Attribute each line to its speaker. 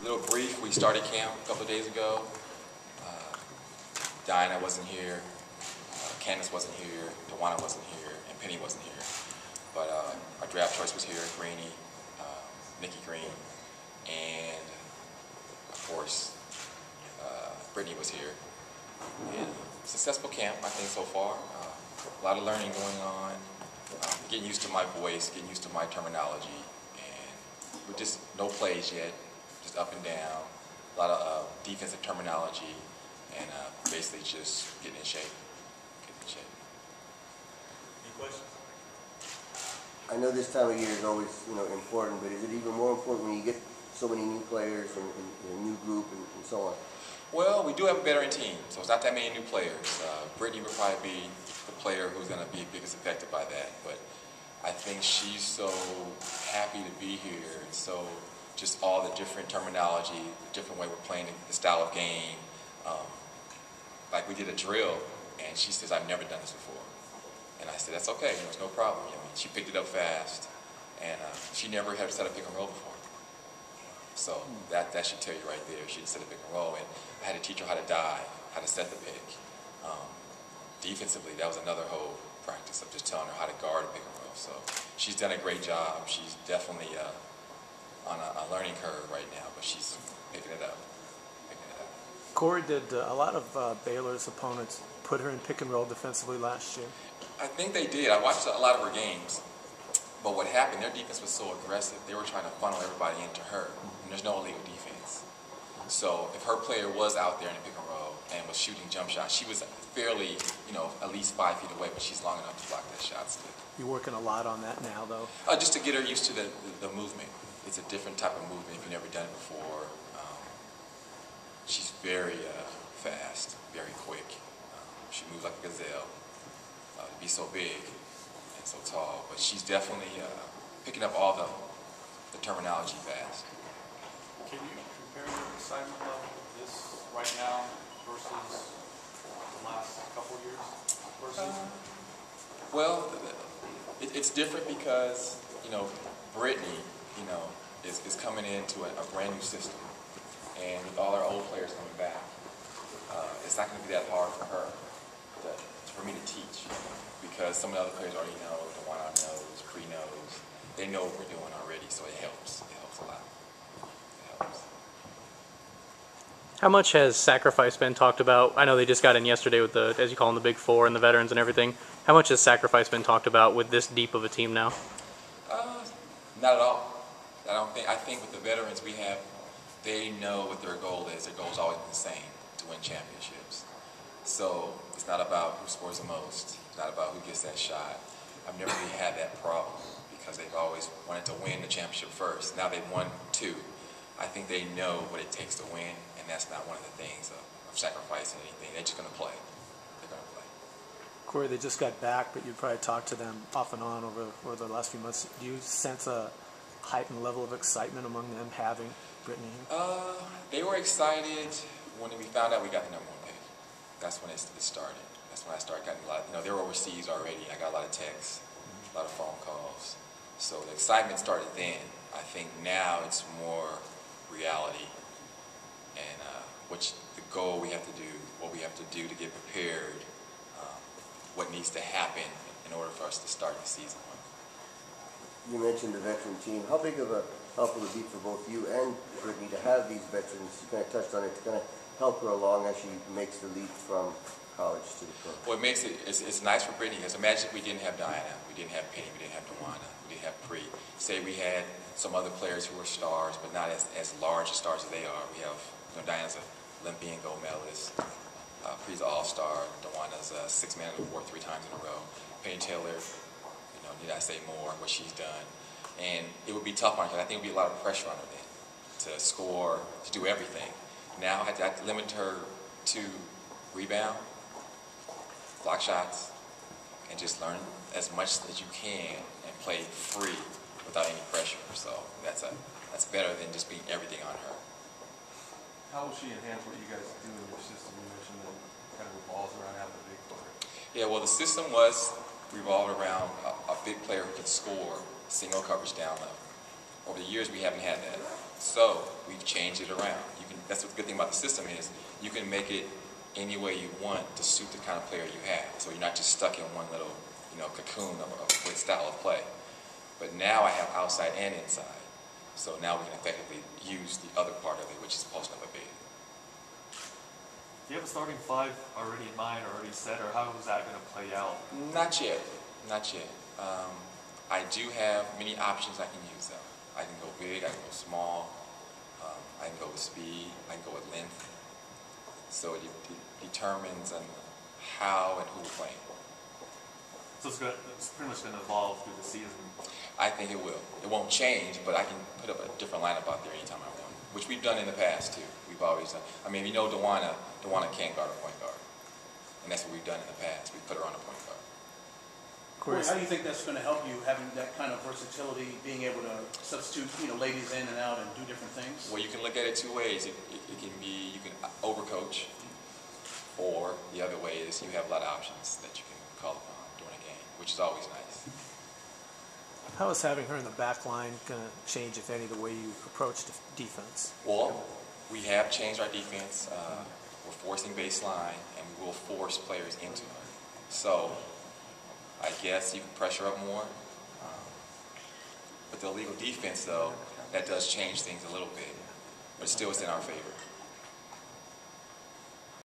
Speaker 1: little brief. We started camp a couple of days ago. Diana wasn't here, Candace wasn't here, Tawana wasn't here, and Penny wasn't here. But our draft choice was here, Greeny, Nikki Green, and of course, Brittany was here. And successful camp, I think, so far. A lot of learning going on, getting used to my voice, getting used to my terminology, and we're just no plays yet, just up and down, a lot of defensive terminology, and basically just getting in shape.
Speaker 2: Any questions?
Speaker 3: I know this time of year is always, important, but is it even more important when you get so many new players and a new group and so on?
Speaker 1: Well, we do have a veteran team, so it's not that many new players. Brittany would probably be the player who's going to be biggest affected by that, but I think she's so happy to be here, and so just all the different terminology, the different way we're playing the style of game. Like we did a drill, and she says, "I've never done this before." And I said, "That's okay, there's no problem." She picked it up fast, and she never had set a pick and roll before. So that should tell you right there. She didn't set a pick and roll, and I had to teach her how to dive, how to set the pick. Defensively, that was another whole practice of just telling her how to guard a pick and roll. So she's done a great job. She's definitely on a learning curve right now, but she's picking it up.
Speaker 4: Corey, did a lot of Baylor's opponents put her in pick and roll defensively last year?
Speaker 1: I think they did. I watched a lot of her games, but what happened, their defense was so aggressive. They were trying to funnel everybody into her, and there's no illegal defense. So if her player was out there in the pick and roll and was shooting jump shots, she was fairly, at least 5 feet away, but she's long enough to block that shot still.
Speaker 4: You're working a lot on that now, though?
Speaker 1: Just to get her used to the movement. It's a different type of movement if you've never done it before. She's very fast, very quick. She moves like a gazelle. To be so big and so tall, but she's definitely picking up all the terminology fast.
Speaker 2: Can you compare your excitement level with this right now versus the last couple of years?
Speaker 1: Well, it's different because Brittany, is coming into a brand new system. And with all our old players coming back, it's not going to be that hard for her, for me to teach, because some of the other players already know, Tawana knows, Pre knows, they know what we're doing already, so it helps. It helps a lot. It helps.
Speaker 5: How much has sacrifice been talked about? I know they just got in yesterday with the, as you call them, the Big Four and the veterans and everything. How much has sacrifice been talked about with this deep of a team now?
Speaker 1: Not at all. I think with the veterans we have, they know what their goal is. Their goal has always been the same, to win championships. So it's not about who scores the most. It's not about who gets that shot. I've never really had that problem because they've always wanted to win the championship first. Now they've won 2. I think they know what it takes to win, and that's not one of the things of sacrificing anything. They're just going to play. They're going to play.
Speaker 4: Corey, they just got back, but you probably talked to them off and on over the last few months. Do you sense a heightened level of excitement among them having Brittany here?
Speaker 1: They were excited when we found out we got the #1 pick. That's when it started. That's when I started getting a lot. They were overseas already. I got a lot of texts, a lot of phone calls. So the excitement started then. I think now it's more reality, and the goal we have to do, what we have to do to get prepared, what needs to happen in order for us to start the season.
Speaker 3: You mentioned the veteran team. How big of a help will it be for both you and Brittany to have these veterans? You kind of touched on it, to kind of help her along as she makes the leap from college to the pro.
Speaker 1: Well, it makes it's nice for Brittany, because imagine if we didn't have Diana, we didn't have Penny, we didn't have Tawana, we didn't have Pre. Say we had some other players who were stars, but not as large stars as they are. We have, Diana's an Olympian gold medalist, Pre's an all-star, Tawana's a 6-man of the war 3 times in a row. Penny Taylor, need I say more, what she's done. And it would be tough on her. I think it would be a lot of pressure on her then to score, to do everything. Now I have to limit her to rebound, block shots, and just learn as much as you can and play free without any pressure. So that's better than just being everything on her.
Speaker 2: How will she enhance what you guys do in your system? You mentioned that it kind of revolves around having a big player.
Speaker 1: Yeah, well, the system was revolved around a big player who can score single coverage down low. Over the years, we haven't had that. So we've changed it around. That's what the good thing about the system is. You can make it any way you want to suit the kind of player you have. So you're not just stuck in one little, cocoon of a style of play. But now I have outside and inside. So now we can effectively use the other part of it, which is post number big.
Speaker 2: Do you have a starting five already in mind, or already set, or how is that going to play out?
Speaker 1: Not yet. Not yet. I do have many options I can use though. I can go big, I can go small, I can go with speed, I can go with length. So it determines on how and who we're playing.
Speaker 2: So it's pretty much going to evolve through the season.
Speaker 1: I think it will. It won't change, but I can put up a different lineup out there anytime I want, which we've done in the past too. We've always done. I mean, Dewana can't guard a point guard, and that's what we've done in the past. We put her on a point guard.
Speaker 6: Corey, how do you think that's going to help you, having that kind of versatility, being able to substitute, ladies in and out and do different things?
Speaker 1: Well, you can look at it two ways. It can be, you can overcoach, or the other way is you have a lot of options that you can call upon during a game, which is always nice.
Speaker 4: How is having her in the back line going to change, if any, the way you approach defense?
Speaker 1: Well, we have changed our defense. We're forcing baseline, and we will force players into it. So I guess you can pressure up more. But the illegal defense, though, that does change things a little bit. But still, it's in our favor.